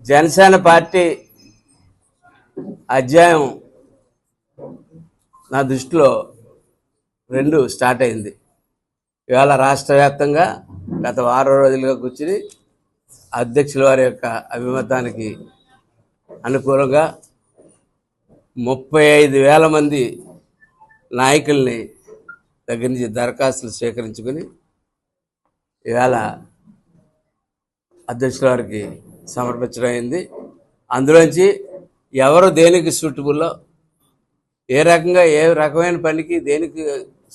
Janasena party అధ్యాయం నా దృష్టిలో 2 స్టార్ట్ అయింది. ఇవాళ రాష్ట్ర వ్యాప్తంగా గత వారం రోజులుగా కూర్చుని అధ్యక్షుల వారి యొక్క అభిమతానికి అనుకూలంగా 35,000 మంది నాయకుల్ని దగ్గర నుంచి దరఖాస్తులు స్వీకరించుకుని ఇవాళ అధ్యక్షుల వారికి సమర్పించడం అయింది. అందులోంచి ఎవరు దేనికి సూటబుల్లో, ఏ రకమైన పనికి దేనికి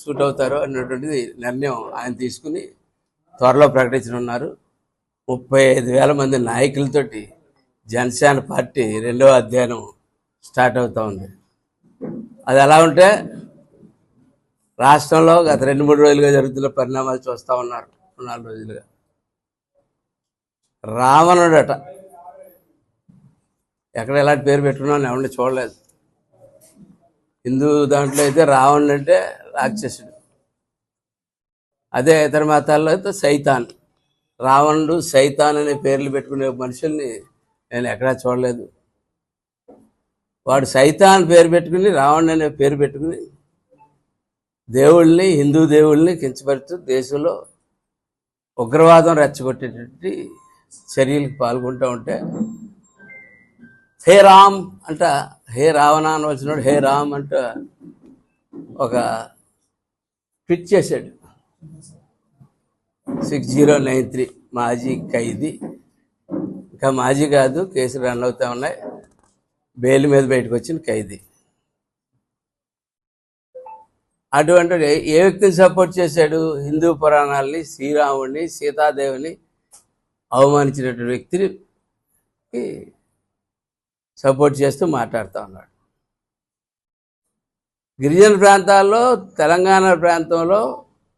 సూట్ అవుతారో అన్నటువంటిది నిర్ణయం ఆయన తీసుకుని త్వరలో ప్రకటించనున్నారు. 35,000 మంది నాయకులతోటి జనసేన పార్టీ 2వ అధ్యయనం స్టార్ట్ అవుతూ ఉంది. అది ఎలా ఉంటే రాష్ట్రంలో గత 2-3 రోజులుగా జరుగుతున్న పరిణామాలు చూస్తూ ఉన్నారు. 4 రోజులుగా రావణుడట, ఎక్కడ ఎలాంటి పేరు పెట్టుకున్నాను ఎవరిని చూడలేదు. హిందూ దాంట్లో అయితే రావణుడు అంటే రాక్షసుడు, అదే ఇతర మతాల్లో అయితే సైతాన్. రావణుడు, సైతాన్ అనే పేర్లు పెట్టుకునే మనుషుల్ని నేను ఎక్కడా చూడలేదు. వాడు సైతాన్ పేరు పెట్టుకుని, రావణుడు అనే పేరు పెట్టుకుని దేవుళ్ళని, హిందూ దేవుళ్ళని కించపరుస్తూ దేశంలో ఉగ్రవాదం రెచ్చగొట్టేటువంటి చర్యలకు పాల్గొంటూ ఉంటే హే రామ్ అంట, హే రావణ అని వచ్చినాడు, హే రామ్ అంట ఒక ట్వీట్ చేశాడు. 6093 మాజీ ఖైదీ, ఇంకా మాజీ కాదు, కేసులు రన్ అవుతూ ఉన్నాయి, బెయిల్ మీద బయటకు వచ్చిన ఖైదీ. అటువంటి ఏ వ్యక్తిని సపోర్ట్ చేశాడు? హిందూ పురాణాలని, శ్రీరాముడిని, సీతాదేవిని అవమానించినటువంటి వ్యక్తిని సపోర్ట్ చేస్తూ మాట్లాడుతూ ఉన్నాడు. గిరిజన ప్రాంతాల్లో, తెలంగాణ ప్రాంతంలో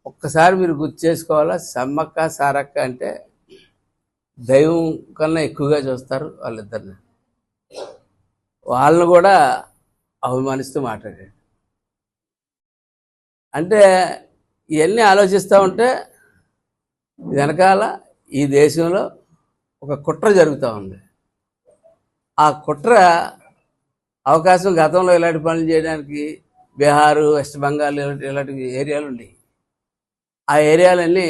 ఒక్కసారి మీరు గుర్తు చేసుకోవాలా, సమ్మక్క సారక్క అంటే దైవం కన్నా ఎక్కువగా చూస్తారు వాళ్ళిద్దరిని. వాళ్ళని కూడా అవమానిస్తూ మాట్లాడాడు. అంటే ఇవన్నీ ఆలోచిస్తూ ఉంటే వెనకాల ఈ దేశంలో ఒక కుట్ర జరుగుతూ ఉంది. ఆ కుట్ర అవకాశం గతంలో ఇలాంటి పనులు చేయడానికి బీహారు, వెస్ట్ బెంగాల్ ఇలాంటి ఏరియాలు ఉన్నాయి. ఆ ఏరియాలన్నీ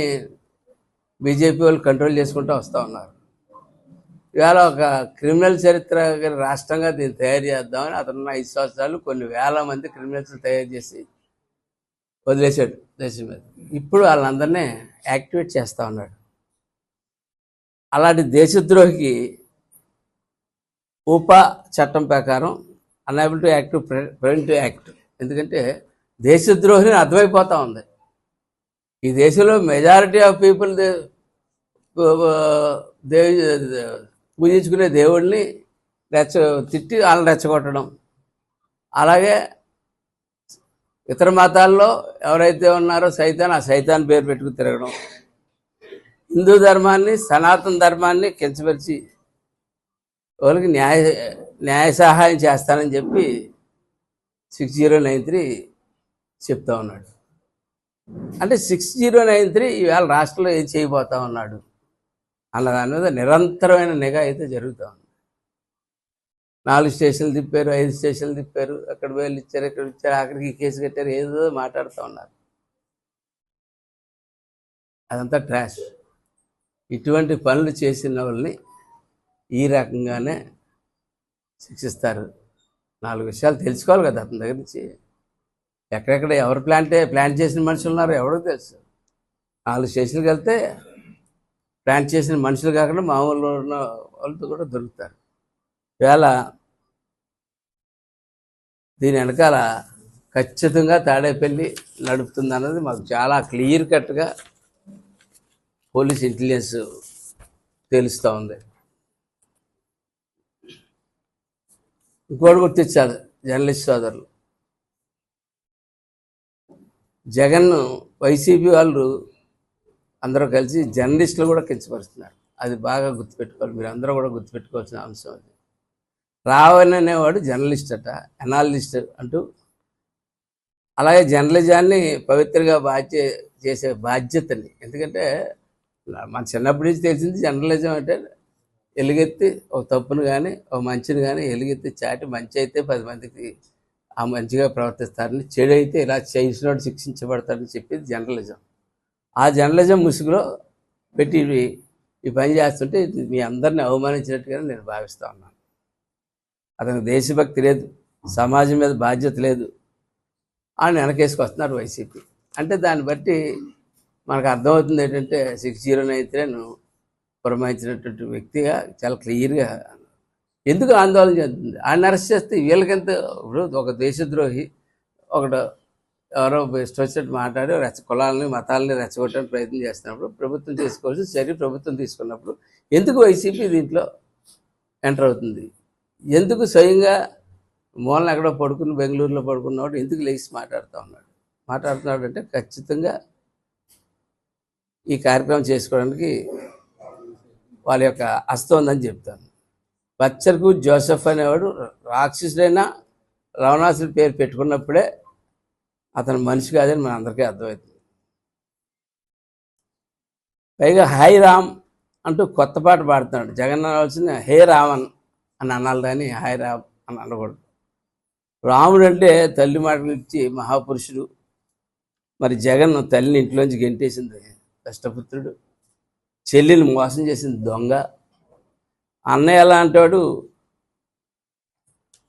బీజేపీ వాళ్ళు కంట్రోల్ చేసుకుంటూ వస్తూ ఉన్నారు. ఇవాళ ఒక క్రిమినల్ చరిత్ర రాష్ట్రంగా దీన్ని తయారు చేద్దామని అతనున్న 5 సంవత్సరాలు కొన్ని వేల మంది క్రిమినల్స్ తయారు చేసి వదిలేశాడు దేశం మీద. ఇప్పుడు వాళ్ళందరినీ యాక్టివేట్ చేస్తూ ఉన్నాడు. అలాంటి దేశద్రోహికి ఉపా చట్టం ప్రకారం unable to act preventive act, ఎందుకంటే దేశద్రోహిని అర్థమైపోతూ ఉంది. ఈ దేశంలో మెజారిటీ ఆఫ్ పీపుల్ పూజించుకునే దేవుడిని తిట్టి వాళ్ళని రెచ్చగొట్టడం, అలాగే ఇతర మతాల్లో ఎవరైతే ఉన్నారో సైతాన్, ఆ సైతాన్ పేరు పెట్టుకుని తిరగడం, హిందూ ధర్మాన్ని, సనాతన ధర్మాన్ని కించపరిచి వాళ్ళకి న్యాయ సహాయం చేస్తానని చెప్పి 6093 చెప్తా ఉన్నాడు. అంటే 6093 ఈవేళ రాష్ట్రంలో ఏం చేయబోతా ఉన్నాడు అన్న దాని మీద నిరంతరమైన నిఘా అయితే జరుగుతూ ఉంది. 4 స్టేషన్లు తిప్పారు, 5 స్టేషన్లు తిప్పారు, అక్కడ వేలు ఇచ్చారు, ఇక్కడ ఇచ్చారు, ఆఖరికి కేసు కట్టారు, ఏదో మాట్లాడుతూ ఉన్నారు. అదంతా ట్రాష్. ఇటువంటి పనులు చేసిన వాళ్ళని ఈ రకంగానే శిక్షిస్తారు. 4 విషయాలు తెలుసుకోవాలి కదా అతని దగ్గర నుంచి. ఎక్కడెక్కడ ఎవరు ప్లాన్ చేసిన మనుషులు ఉన్నారో ఎవరో తెలుసు. 4 స్టేషన్కి వెళ్తే ప్లాన్ చేసిన మనుషులు కాకుండా మామూలు ఉన్న వాళ్ళతో కూడా దొరుకుతారు. ఇవాళ దీని వెనకాల ఖచ్చితంగా తాడేపల్లి నడుపుతుంది అన్నది మాకు చాలా క్లియర్ కట్గా పోలీస్ ఇంటెలిజెన్స్ తెలుస్తూ ఉంది. ఇంకోటి గుర్తించాలి జర్నలిస్ట్ సోదరులు, జగన్ వైసీపీ వాళ్ళు అందరూ కలిసి జర్నలిస్టులు కూడా కించపరుస్తున్నారు. అది బాగా గుర్తుపెట్టుకోవాలి, మీరు అందరూ కూడా గుర్తుపెట్టుకోవాల్సిన అంశం అది. రావణ్ అనేవాడు జర్నలిస్ట్ అట, ఎనాలిస్ట్ అంటూ, అలాగే జర్నలిజాన్ని పవిత్రంగా చేసే బాధ్యతని, ఎందుకంటే మన చిన్నప్పటి నుంచి తెలిసింది జర్నలిజం అంటే ఎలుగెత్తి ఒక తప్పును కానీ ఒక మంచిని కానీ ఎలుగెత్తి చాటి మంచి అయితే 10 మందికి ఆ మంచిగా ప్రవర్తిస్తారని, చెడు అయితే ఇలా చేసినోడు శిక్షించబడతారని చెప్పేది జర్నలిజం. ఆ జర్నలిజం ముసుగులో పెట్టి ఈ పని చేస్తుంటే మీ అందరిని అవమానించినట్టుగానే నేను భావిస్తూ ఉన్నాను. అతనికి దేశభక్తి లేదు, సమాజం మీద బాధ్యత లేదు అని వెనకేసుకొస్తున్నారు వైసీపీ. అంటే దాన్ని బట్టి మనకు అర్థమవుతుంది ఏంటంటే 6093ను పురమాయించినటువంటి వ్యక్తిగా చాలా క్లియర్గా ఎందుకు ఆందోళన చెందుతుంది. ఆయన అరెస్ట్ చేస్తే వీళ్ళకెంత, ఇప్పుడు ఒక దేశద్రోహి ఒకడు ఎవరో ఇష్టం వచ్చినట్టు మాట్లాడి కులాలని మతాలని రెచ్చగొట్టడానికి ప్రయత్నం చేస్తున్నప్పుడు ప్రభుత్వం చేసుకోవాల్సిన చర్య ప్రభుత్వం తీసుకున్నప్పుడు ఎందుకు వైసీపీ దీంట్లో ఎంటర్ అవుతుంది? ఎందుకు స్వయంగా మూలన ఎక్కడో పడుకుని బెంగళూరులో పడుకున్నవాడు ఎందుకు లేచి మాట్లాడుతున్నాడు అంటే ఖచ్చితంగా ఈ కార్యక్రమం చేసుకోవడానికి వాళ్ళ యొక్క హస్తం ఉందని చెప్తాను. బచ్చర్కు జోసెఫ్ అనేవాడు రాక్షసుడైనా రావణాసుడి పేరు పెట్టుకున్నప్పుడే అతను మనిషి కాదని మన అందరికీ అర్థమవుతుంది. పైగా హాయ్ రామ్ అంటూ కొత్త పాట పాడుతున్నాడు. జగన్ అనవలసిన హే రావణ్ అని అనాలి కానీ హాయ్ రామ్ అని అనకూడదు. రాముడు అంటే తల్లి మాటలు ఇచ్చి మహాపురుషుడు. మరి జగన్ తల్లిని ఇంట్లోంచి గెంటేసింది కష్టపుత్రుడు, చెల్లిని మోసం చేసింది దొంగ, అన్నయ్య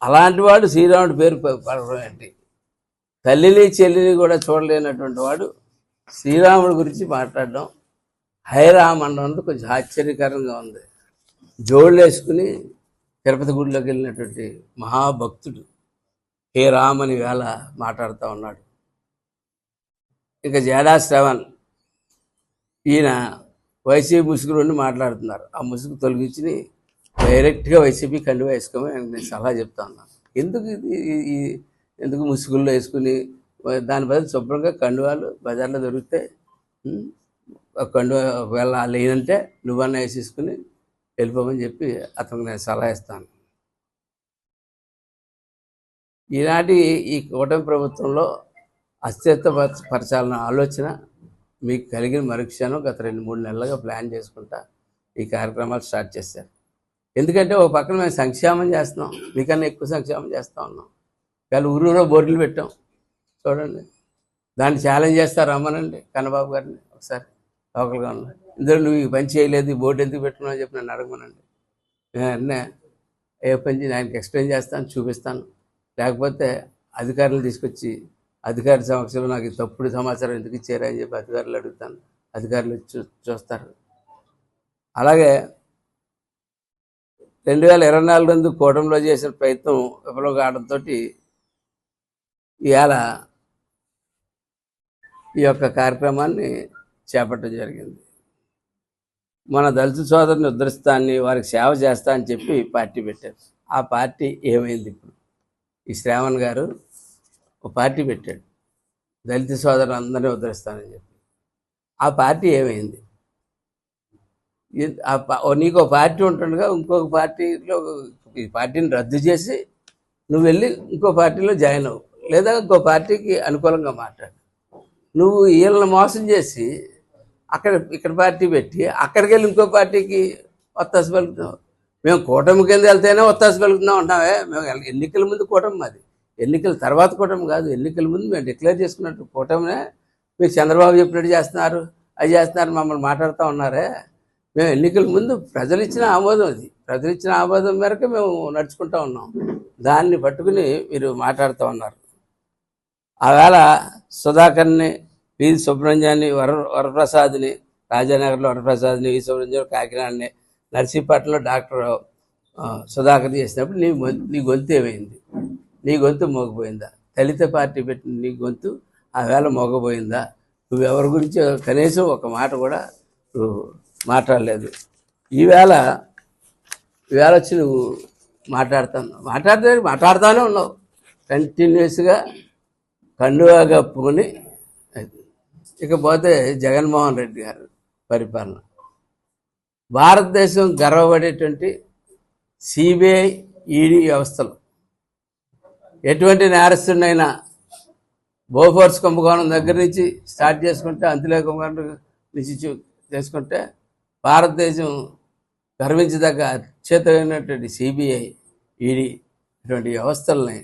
అలాంటి వాడు శ్రీరాముడి పేరు పడడం ఏంటి? తల్లిని చెల్లిని కూడా చూడలేనటువంటి వాడు శ్రీరాముడి గురించి మాట్లాడడం హైరామ్ అనడం కొంచెం ఆశ్చర్యకరంగా ఉంది. జోళ్ళు వేసుకుని తిరుపతి గుడిలోకి వెళ్ళినటువంటి మహాభక్తుడు హే రామ్ అని వేళ మాట్లాడుతూ ఉన్నాడు. ఇక జేడా శ్రవణ్, ఈయన వైసీపీ ముసుగు నుండి మాట్లాడుతున్నారు. ఆ ముసుగు తొలగించి డైరెక్ట్గా వైసీపీ కండువా వేసుకోమని నేను సలహా చెప్తా ఉన్నాను. ఎందుకు ముసుగుల్లో వేసుకుని దాని బదులు శుభ్రంగా కండువాలు బజార్లో దొరికితే కండువా ఒకవేళ లేనంటే నువ్వన్నా వేసేసుకుని వెళ్ళిపోమని చెప్పి అతనికి నేను సలహా ఇస్తాను. ఈనాటి ఈ కూటమి ప్రభుత్వంలో అస్థిరపరచాలన్న ఆలోచన మీకు కలిగిన మరుక్షణం గత 2-3 నెలలుగా ప్లాన్ చేసుకుంటా ఈ కార్యక్రమాలు స్టార్ట్ చేశారు. ఎందుకంటే ఒక పక్కన మేము సంక్షేమం చేస్తున్నాం, మీకన్నా ఎక్కువ సంక్షేమం చేస్తూ ఉన్నాం. వాళ్ళు ఊరూరో బోర్డులు పెట్టాం చూడండి. దాన్ని ఛాలెంజ్ చేస్తారు, రమ్మనండి కన్నబాబు గారిని ఒకసారి లోకల్గా ఉన్నారు. ఇందులో నువ్వు ఈ పని చేయలేదు, ఈ బోర్డు ఎందుకు పెట్టుకున్నావు అని చెప్పి నన్ను అడగమనండి. నేను ఏ పని ఆయనకి ఎక్స్ప్లెయిన్ చేస్తాను, చూపిస్తాను. లేకపోతే అధికారులు తీసుకొచ్చి అధికారి సమక్షంలో నాకు తప్పుడు సమాచారం ఎందుకు ఇచ్చారా అని చెప్పి అధికారులు అడుగుతాను. అధికారులు చూస్తారు. అలాగే 2024 కూటమిలో చేసిన ప్రయత్నం విఫలం కావడంతో ఇవాళ ఈ యొక్క కార్యక్రమాన్ని చేపట్టడం జరిగింది. మన దళిత సోదరుని ఉద్ధరిస్తాన్ని, వారికి సేవ చేస్తా అని చెప్పి పార్టీ పెట్టారు. ఆ పార్టీ ఏమైంది? ఇప్పుడు ఈ శ్రావణ్ గారు ఒక పార్టీ పెట్టాడు, దళిత సోదరులు అందరినీ ఉద్ధరిస్తానని చెప్పి. ఆ పార్టీ ఏమైంది? నీకు ఒక పార్టీ ఉంటుండగా ఇంకొక పార్టీలో ఈ పార్టీని రద్దు చేసి నువ్వు వెళ్ళి ఇంకో పార్టీలో జాయిన్ అవ్వు, లేదా ఇంకో పార్టీకి అనుకూలంగా మాట్లాడు. నువ్వు వీళ్ళని మోసం చేసి ఇక్కడ పార్టీ పెట్టి అక్కడికి వెళ్ళి ఇంకో పార్టీకి ఒత్తాసు పలుకుతున్నావు. మేము కూటమి కింద వెళ్తేనే ఒత్తాసు పలుకుతున్నాం అంటామే. మేము ఎన్నికల ముందు కూటమి మాది, ఎన్నికల తర్వాత కూటమి కాదు. ఎన్నికల ముందు మేము డిక్లేర్ చేసుకున్నట్టు కూటమినే మీరు చంద్రబాబు చెప్పినట్టు చేస్తున్నారు, అది చేస్తున్నారు, మమ్మల్ని మాట్లాడుతూ ఉన్నారే. మేము ఎన్నికల ముందు ప్రజలు ఇచ్చిన ఆమోదం, అది ప్రజలు ఇచ్చిన ఆమోదం మేరకు మేము నడుచుకుంటూ ఉన్నాం. దాన్ని పట్టుకుని మీరు మాట్లాడుతూ ఉన్నారు. ఆవేళ సుధాకర్ని, వి సుబ్రహ్మణ్యాన్ని, వరప్రసాద్ని, రాజానగర్లో వరప్రసాద్ని, వి సుబ్రహ్మణ్యం కాకినాడని, నర్సీపట్నంలో డాక్టర్ సుధాకర్ చేసినప్పుడు నీ గొంతు ఏమైంది? నీ గొంతు మోగపోయిందా? దళిత పార్టీ పెట్టిన నీ గొంతు ఆవేళ మోగపోయిందా? నువ్వెవరి గురించి కనీసం ఒక మాట కూడా నువ్వు మాట్లాడలేదు. ఈవేళ వచ్చి నువ్వు మాట్లాడుతూనే ఉన్నావు. కంటిన్యూస్గా కండువా కప్పుకొని. ఇకపోతే జగన్మోహన్ రెడ్డి గారు పరిపాలన, భారతదేశం గర్వపడేటువంటి సిబిఐ, ఈడీ వ్యవస్థలు ఎటువంటి నేరస్తుడినైనా బోఫోర్స్ కుంభకోణం దగ్గర నుంచి స్టార్ట్ చేసుకుంటే, అంతులే కుంభకోణం నుంచి చేసుకుంటే భారతదేశం గర్వించదగ్గ అత్యున్నతమైనటువంటి సిబిఐ, ఈడీ ఇటువంటి వ్యవస్థల్ని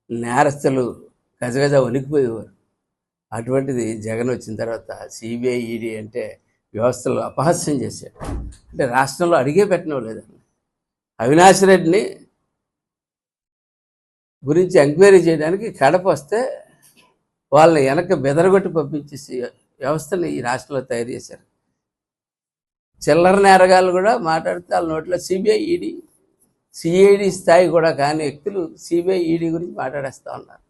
నేరస్తులు గజగజ వణికిపోయేవారు. అటువంటిది జగన్ వచ్చిన తర్వాత సిబిఐ, ఈడీ అంటే వ్యవస్థలు అపహాస్యం చేశాడు. అంటే రాష్ట్రంలో అడిగే పెట్టనివ్వలేదండి. అవినాష్ రెడ్డిని గురించి ఎంక్వైరీ చేయడానికి కడప వస్తే వాళ్ళని వెనక బెదరగొట్టి పంపించేసి వ్యవస్థని ఈ రాష్ట్రంలో తయారు చేశారు. చిల్లర నేరగాళ్ళు కూడా మాట్లాడితే వాళ్ళ నోట్లో సిబిఐ, ఈడీ, సిఐడి స్థాయి కూడా కాని వ్యక్తులు సిబిఐ, ఈడీ గురించి మాట్లాడేస్తూ ఉన్నారు.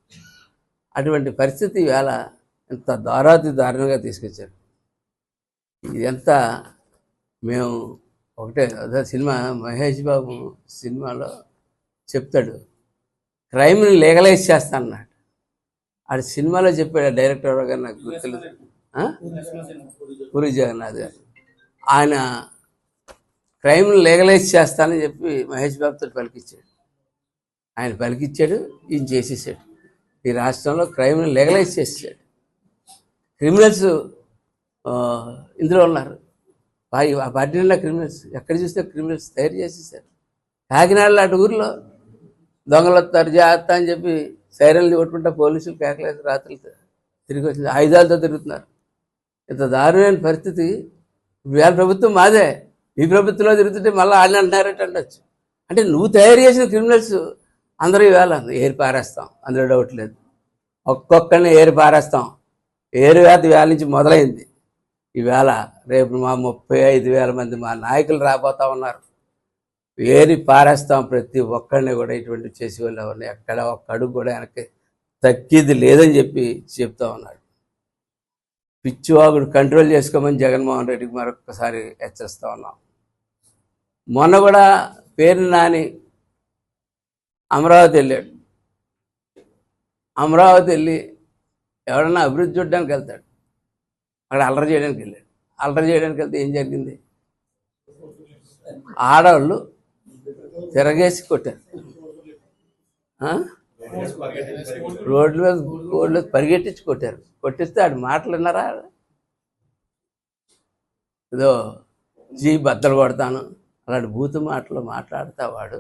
అటువంటి పరిస్థితి ఇవాళ ఎంత దారుణంగా తీసుకొచ్చారు. ఇదంతా మేము ఒకటే అదే సినిమా మహేష్ బాబు సినిమాలో చెప్తాడు, క్రైమ్ని లీగలైజ్ చేస్తా అన్నాడు. ఆడు సినిమాలో చెప్పాడు డైరెక్టర్ గారు, నాకు గుర్తులేదు, పూరి జగన్నాథ్ గారు. ఆయన క్రైమ్ని లీగలైజ్ చేస్తానని చెప్పి మహేష్ బాబుతో పలికిచ్చాడు. ఆయన పలికిచ్చాడు, ఈయన చేసేసాడు. ఈ రాష్ట్రంలో క్రైమ్ని లీగలైజ్ చేసేసాడు. క్రిమినల్స్ ఇందులో ఉన్నారు, ఆ పార్టీ నిండా క్రిమినల్స్, ఎక్కడ చూస్తే క్రిమినల్స్ తయారు చేసేసారు. కాకినాడలో అటు ఊరిలో దొంగలు వస్తారు జాగ్రత్త అని చెప్పి సైరన్లు కొట్టుకుంటా పోలీసులు కేకలేసి రాత్రులతో తిరిగి వచ్చింది, ఆయుధాలతో తిరుగుతున్నారు. ఇంత దారుణమైన పరిస్థితి. ఇవాళ ప్రభుత్వం మాదే, ఈ ప్రభుత్వంలో తిరుగుతుంటే మళ్ళీ ఆడిని అంటున్నారట అంటొచ్చు. అంటే నువ్వు తయారు చేసిన క్రిమినల్స్ అందరూ ఇవాళ ఏరి పారేస్తాం, అందులో డౌట్ లేదు. ఒక్కొక్కరిని ఏరి పారేస్తాం. ఏరు వ్యాధి వేళ నుంచి మొదలైంది. ఈవేళ రేపు మా 35,000 మంది మా నాయకులు రాబోతా ఉన్నారు. ఏరి పారేస్తాం ప్రతి ఒక్కరిని కూడా. ఇటువంటి చేసేవాళ్ళు ఎవరిని ఎక్కడ ఒక్క అడుగు కూడా వెనక్కి తక్కిది లేదని చెప్పి చెప్తా ఉన్నాడు. పిచ్చివాగుడు కంట్రోల్ చేసుకోమని జగన్మోహన్ రెడ్డికి మరొకసారి హెచ్చరిస్తూ ఉన్నాం. మొన్న కూడా పేరు నాని అమరావతి వెళ్ళాడు. అమరావతి వెళ్ళి ఎవడన్నా అభివృద్ధి చూడడానికి వెళ్తాడు, అక్కడ అల్లరి చేయడానికి వెళ్ళాడు. అల్లరి చేయడానికి వెళ్తే ఏం జరిగింది? ఆడవాళ్ళు తిరగేసి కొట్టారు, రోడ్ల మీద పరిగెట్టించి కొట్టారు. కొట్టిస్తే ఆడు మాటలు విన్నారా? ఏదో బద్దలు కొడతాను అలాంటి బూతు మాటలు మాట్లాడుతా వాడు.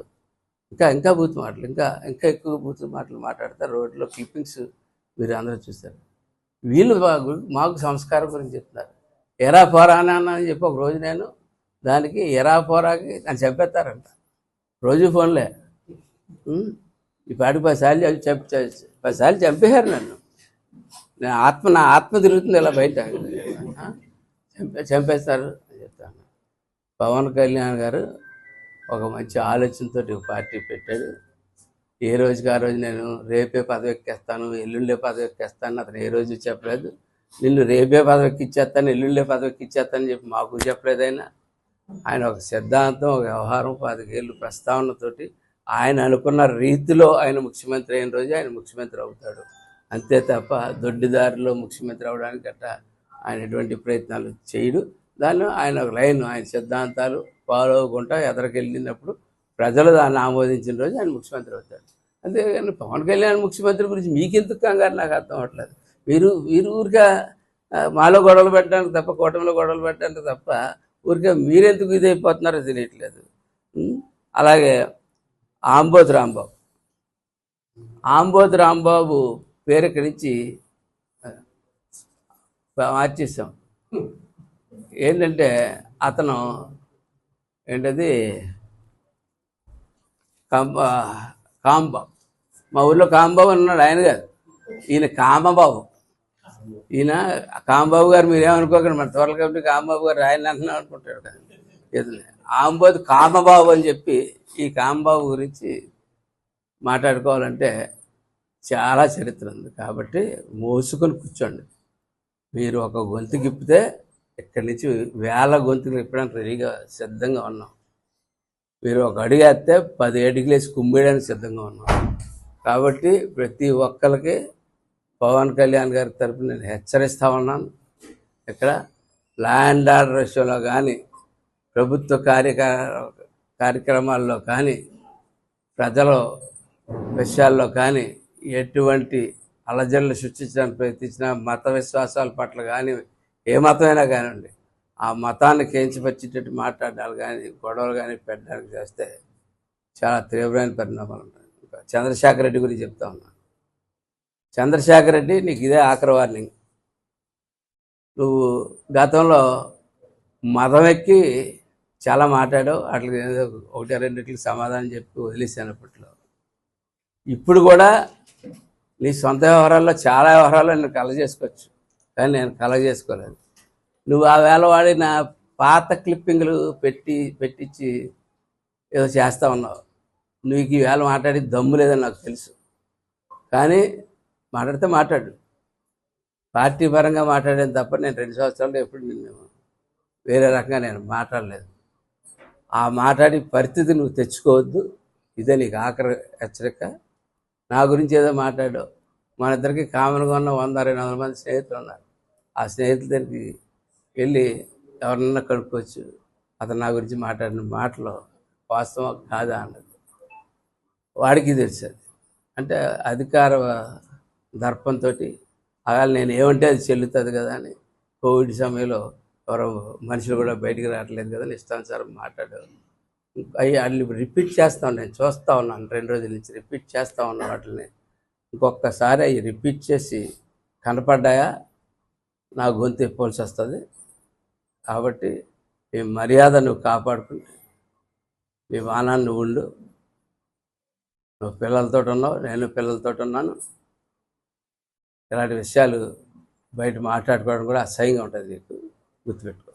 ఇంకా బూతు మాటలు, ఇంకా ఎక్కువ బూతు మాటలు మాట్లాడతారు. రోడ్లో క్లిప్పింగ్స్ మీరు అందరూ చూస్తారు. వీళ్ళు మాకు సంస్కారం గురించి చెప్తున్నారు. ఎరా పోరా అని చెప్పి ఒక రోజు నేను దానికి ఎరా పోరాకి నన్ను చంపేస్తారంట. రోజు ఫోన్లే ఈ పాటికి 10 సార్లు చంపేశారు నన్ను. నా ఆత్మ తిరుగుతుంది ఇలా బయట, చంపేస్తారు అని చెప్తాను. పవన్ కళ్యాణ్ గారు ఒక మంచి ఆలోచనతో పార్టీ పెట్టాడు. ఏ రోజుకి ఆ రోజు నేను రేపే పదవి ఎక్కేస్తాను, ఎల్లుండే పదవి ఎక్కేస్తాను అతను ఏ రోజు చెప్పలేదు. నిన్ను రేపే పదవి ఎక్కిచ్చేస్తాను, ఎల్లుండే పదవి ఎక్కిచ్చేస్తానని చెప్పి మాకు చెప్పలేదు. ఆయన ఒక సిద్ధాంతం, ఒక వ్యవహారం, 10 ఏళ్ళు ప్రస్తావనతోటి ఆయన అనుకున్న రీతిలో ఆయన ముఖ్యమంత్రి అయిన రోజు ఆయన ముఖ్యమంత్రి అవుతాడు. అంతే తప్ప దొడ్డిదారిలో ముఖ్యమంత్రి అవడానికి గట్ట ఆయన ఎటువంటి ప్రయత్నాలు చేయడు. దాన్ని ఆయన ఒక లైన్, ఆయన సిద్ధాంతాలు ఫాలో అవ్వకుండా ఎదరికెళ్ళినప్పుడు ప్రజలు దాన్ని ఆమోదించిన రోజు ఆయన ముఖ్యమంత్రి అవుతాడు. అంతేగాని పవన్ కళ్యాణ్ ముఖ్యమంత్రి గురించి మీకెందుకు కంగారు నాకు అర్థం అవ్వట్లేదు. వీరు ఊరిగా మాలో గొడవలు పెట్టడానికి తప్ప, కూటమిలో గొడవలు పెట్టడానికి తప్ప ఊరికే మీరెందుకు ఇదైపోతున్నారో తెలియట్లేదు. అలాగే ఆంబోతు రాంబాబు పేరు ఇక్కడి నుంచి మార్చేసాం. ఏంటంటే అతను ఏంటది కాంబాబు. మా ఊళ్ళో కాంబాబు అన్నాడు, ఆయన కాదు, ఈయన కామబాబు. ఈయన కాంబాబు గారు మీరేమనుకోకండి, మన త్వరలో కాబట్టి కాంబాబు గారు ఆయన అంటున్నాం అనుకుంటాడు కదా. ఆంబోతు కామబాబు అని చెప్పి ఈ కాంబాబు గురించి మాట్లాడుకోవాలంటే చాలా చరిత్ర ఉంది. కాబట్టి మోసుకొని కూర్చోండి. మీరు ఒక గొంతు గిప్పితే ఇక్కడి నుంచి 1000 గొంతులు ఇప్పడానికి రెడీగా సిద్ధంగా ఉన్నాం. మీరు ఒక అడుగు వేస్తే 10 అడుగులు వేసి కుమ్మేయడానికి సిద్ధంగా ఉన్నాం. కాబట్టి ప్రతి ఒక్కరికి పవన్ కళ్యాణ్ గారి తరపున నేను హెచ్చరిస్తూ ఉన్నాను. ఇక్కడ ల్యాండ్ ఆర్డర్ విషయంలో కానీ, ప్రభుత్వ కార్యక్రమాల్లో కానీ, ప్రజల విషయాల్లో కానీ ఎటువంటి అలజడులు సృష్టించడానికి ప్రయత్నించిన మత విశ్వాసాల పట్ల కానీ, ఏ మతమైనా కానివ్వండి, ఆ మతాన్ని కించపరిచేటట్టు మాట్లాడాలి కానీ గొడవలు కానీ పెట్టడానికి చేస్తే చాలా తీవ్రమైన పరిణామాలు ఉంటాయి. ఇంకా చంద్రశేఖర్ రెడ్డి గురించి చెప్తా ఉన్నా. చంద్రశేఖర్ రెడ్డి నీకు ఇదే ఆఖరి వార్నింగ్. నువ్వు గతంలో మతం ఎక్కి చాలా మాట్లాడావు, వాటికి ఏదో ఒకటి రెండిట్లకి సమాధానం చెప్పి వదిలేసాను అప్పట్లో. ఇప్పుడు కూడా నీ సొంత వ్యవహారాల్లో చాలా వ్యవహారాల్లో నేను కలగజేసుకోవచ్చు, కానీ నేను కలగజేసుకోలేదు. నువ్వు ఆ వేళ వాడిన పాత క్లిప్పింగ్లు పెట్టించి ఏదో చేస్తూ ఉన్నావు. నీకు ఈ వేళ మాట్లాడి దమ్ము లేదని నాకు తెలుసు, కానీ మాట్లాడితే మాట్లాడు. పార్టీ పరంగా మాట్లాడాను తప్ప నేను 2 సంవత్సరాలు ఎప్పుడు నిన్ను వేరే రకంగా నేను మాట్లాడలేదు. ఆ మాట్లాడి పరిస్థితి నువ్వు తెచ్చుకోవద్దు. ఇదే నీకు ఆఖరి హెచ్చరిక. నా గురించి ఏదో మాట్లాడావు. మన ఇద్దరికి కామన్గా ఉన్న 100-200 మంది స్నేహితులు ఉన్నారు. ఆ స్నేహితుల దగ్గరికి వెళ్ళి ఎవరన్నా కనుక్కోవచ్చు, అతను నా గురించి మాట్లాడిన మాటలు వాస్తవం కాదా అన్నది వాడికి తెలుసు. అంటే అధికార దర్పంతో అలా నేను ఏమంటే అది చెల్లుతుంది కదా అని, కోవిడ్ సమయంలో ఎవరో మనుషులు కూడా బయటికి రావట్లేదు కదా, ఇష్టానుసారం మాట్లాడారు. అవి వాటిని రిపీట్ చేస్తాను, నేను చూస్తూ ఉన్నాను 2 రోజుల నుంచి రిపీట్ చేస్తూ ఉన్నాను వాటిని. ఇంకొకసారి అవి రిపీట్ చేసి కనపడ్డాయా నా గొంతు ఎప్పవలసి వస్తుంది. కాబట్టి నీ మర్యాద నువ్వు కాపాడుకుని నీ వానాన్ని నువ్వు ఉండు. నువ్వు పిల్లలతో ఉన్నావు, నేను పిల్లలతో ఉన్నాను. ఇలాంటి విషయాలు బయట మాట్లాడుకోవడం కూడా అసహ్యంగా ఉంటుంది నీకు, గుర్తుపెట్టుకో.